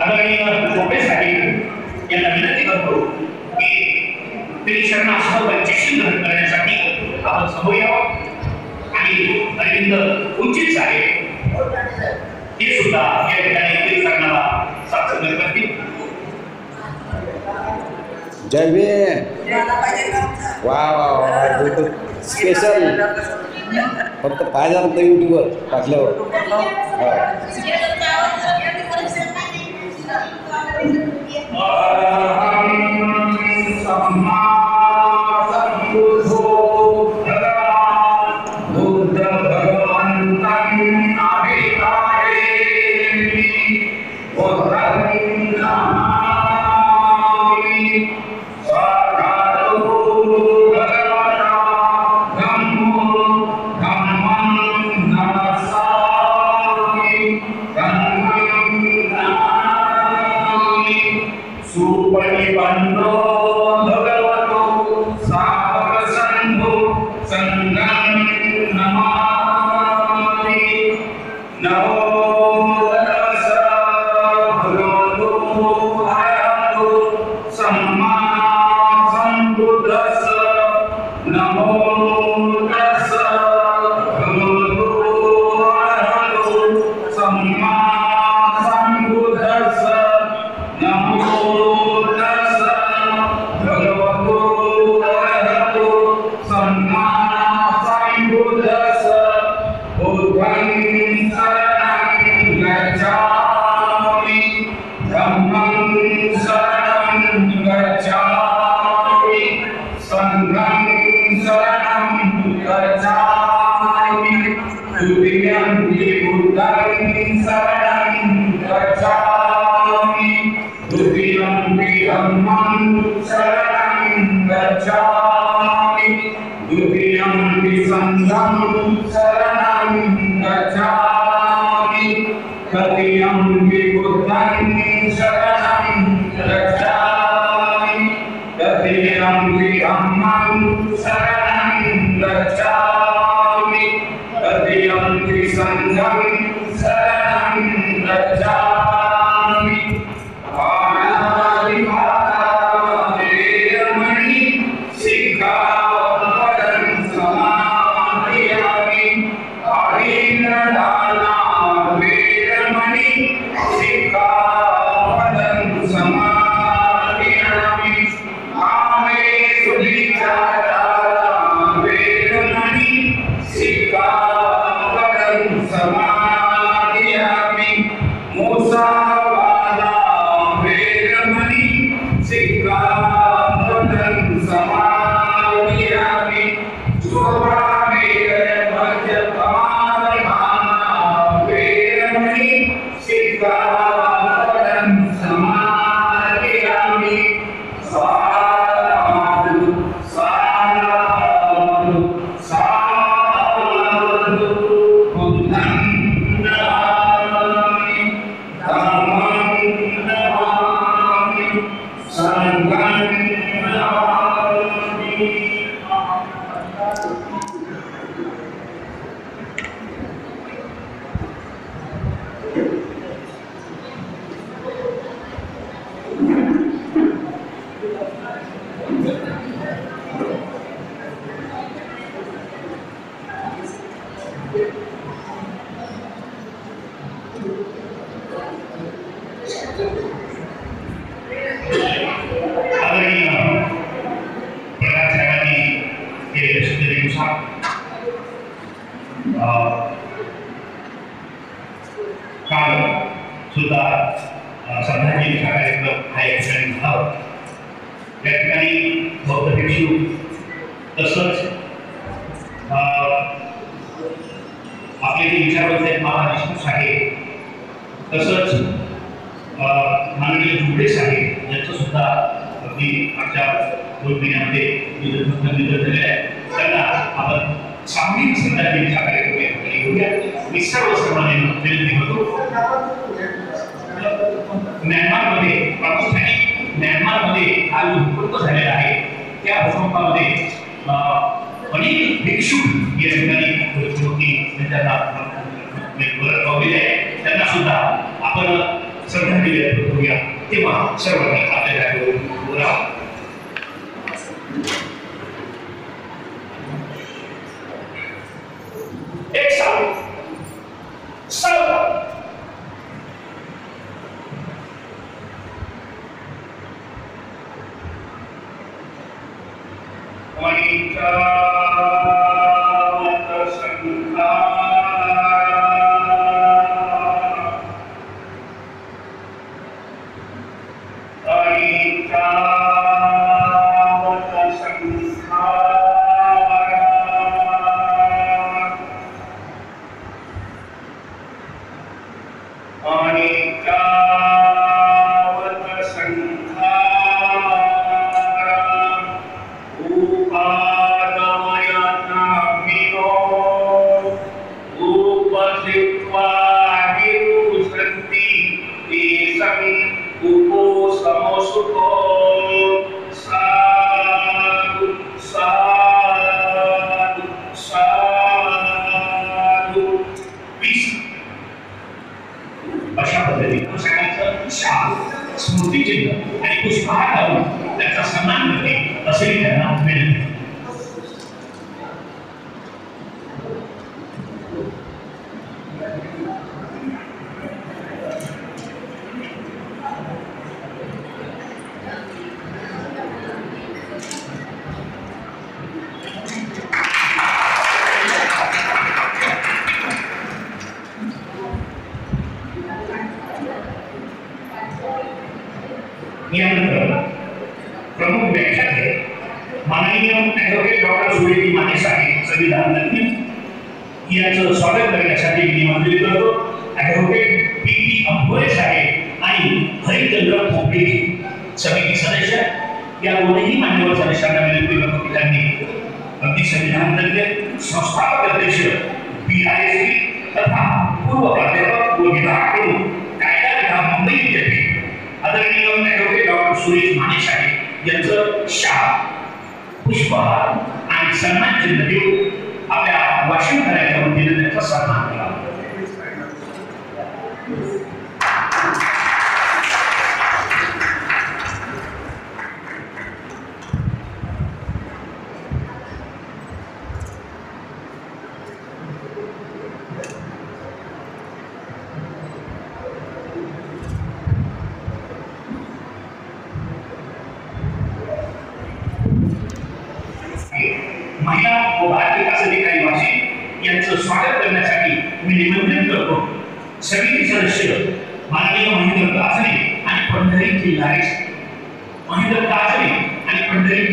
आदरणीय झोपे साहेब यांना विनंती करतो की ते शरणासह वंचित ग्रहण करण्यासाठी आपण समोर यावं आणि अरविंद उचित साहेब हे सुद्धा या ठिकाणी कीर्तनाला साक्षर करतील. जय भीम. वा वा वा स्पेशल फक्त पाहिजे फक्त यूट्यूबवर टाकल्यावर. अनेक भिक्षुक या ठिकाणी त्यांना सुद्धा आपण श्रद्धांजली अर्पण करूया. तेव्हा सर्वांनी आपल्या जागेवर उभं राहावं. एक साल स्मृतिचिन्ह आणि पुष्पहार लावून त्याचा सन्मान करते असेही त्यांना विनंती. प्रमुख व्याख्याते माननीय ॲडव्होकेट डॉक्टर सुरेश माने साहेब संविधान तज्ञ यांचं स्वागत करण्यासाठी मी निमंत्रित करतो. ॲडव्होकेट पी अंभोरे साहेब आणि हरिचंद्र खोपडे समिती सदस्य या दोन्ही मान्यवर सदस्यांना विनंती करतो की त्यांनी अगदी संविधान तज्ञ संस्थापक अध्यक्ष PISP तथा पूर्व प्राध्यापक व विभागाकडून कायदा विभाग मुंबई विद्यापीठ आदरणीय ॲडव्होकेट डॉक्टर सुरेश माने साहेब यांचं शाल पुष्पहार आणि सन्मान चिन्ह देऊन आपल्या वाचन करायच्या वतीने त्यांचा सन्मान केला. महिला व बाल विकास अधिकारी वाशिम यांचं स्वागत करण्यासाठी मी निमंत्रित करतो. समिती सदस्य माननीय महेंद्र काजळे आणि पंढरी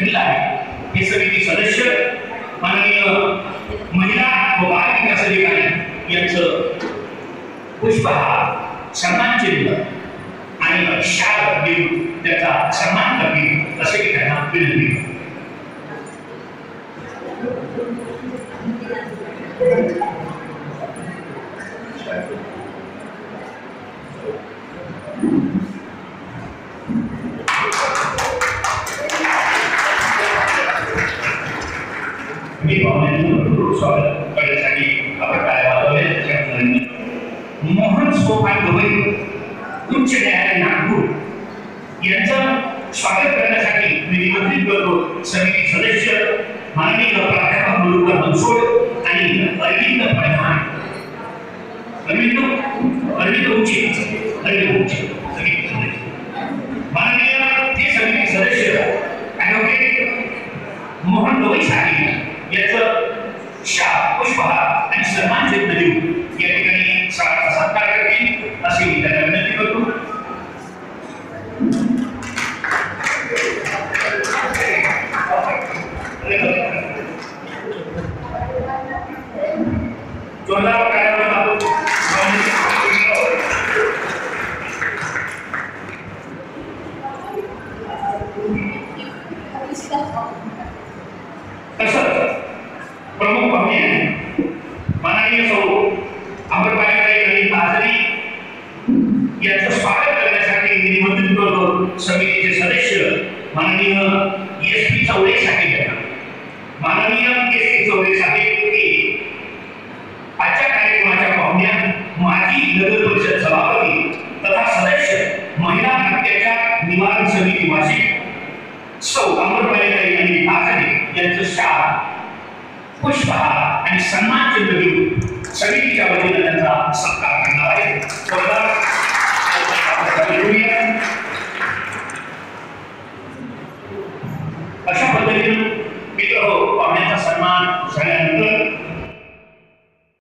खिल्लारे हे समिती सदस्य माननीय महिला व बाल विकास अधिकारी यांचं पुष्पहार सन्मान चिन्ह आणि शाल देऊन त्याचा सन्मान करतील असे मी त्यांना विनंती करतो. मी पाहुण्यांना स्वागत करण्यासाठी आपण काय वाजवले. मोहन सोपान गवई उच्च न्यायालय नागपूर यांचं स्वागत करण्यासाठी मी निमंत्रित करतो. समिती सदस्य माननीय प्राध्यापक मुरुगन बनसोड आणि अरविंद प्रधान अरविंद उचे समिती सदस्य माननीय ते समिती सदस्य ॲडव्होकेट मोहन गवई साहेब यांचं शाल पुष्पहार आणि सन्मान चिन्ह देऊन या ठिकाणी सत्कार करतील असे मी त्यांना विनंती करतो. जोरदार प्रमुख पाहुणे माननीय सौ अमरबाई काजरी यांचं स्वागत करण्यासाठी निमंत्रित करतो. समितीचे सदस्य माननीय SP चौरे साहेब माननीय SP चौरे साहेब आजच्या कार्यक्रमाच्या पाहुण्या माजी नगर परिषद सभापती तथा सदस्य निवासी सौ अमृतबाई आणि आजादी यांचं शाल पुष्पहार आणि सन्मान चिन्ह देऊन समितीच्या वतीने त्यांचा सत्कार करणार आहे. अशा पद्धतीने मित्र पाहुण्यांचा सन्मान झाल्यानंतर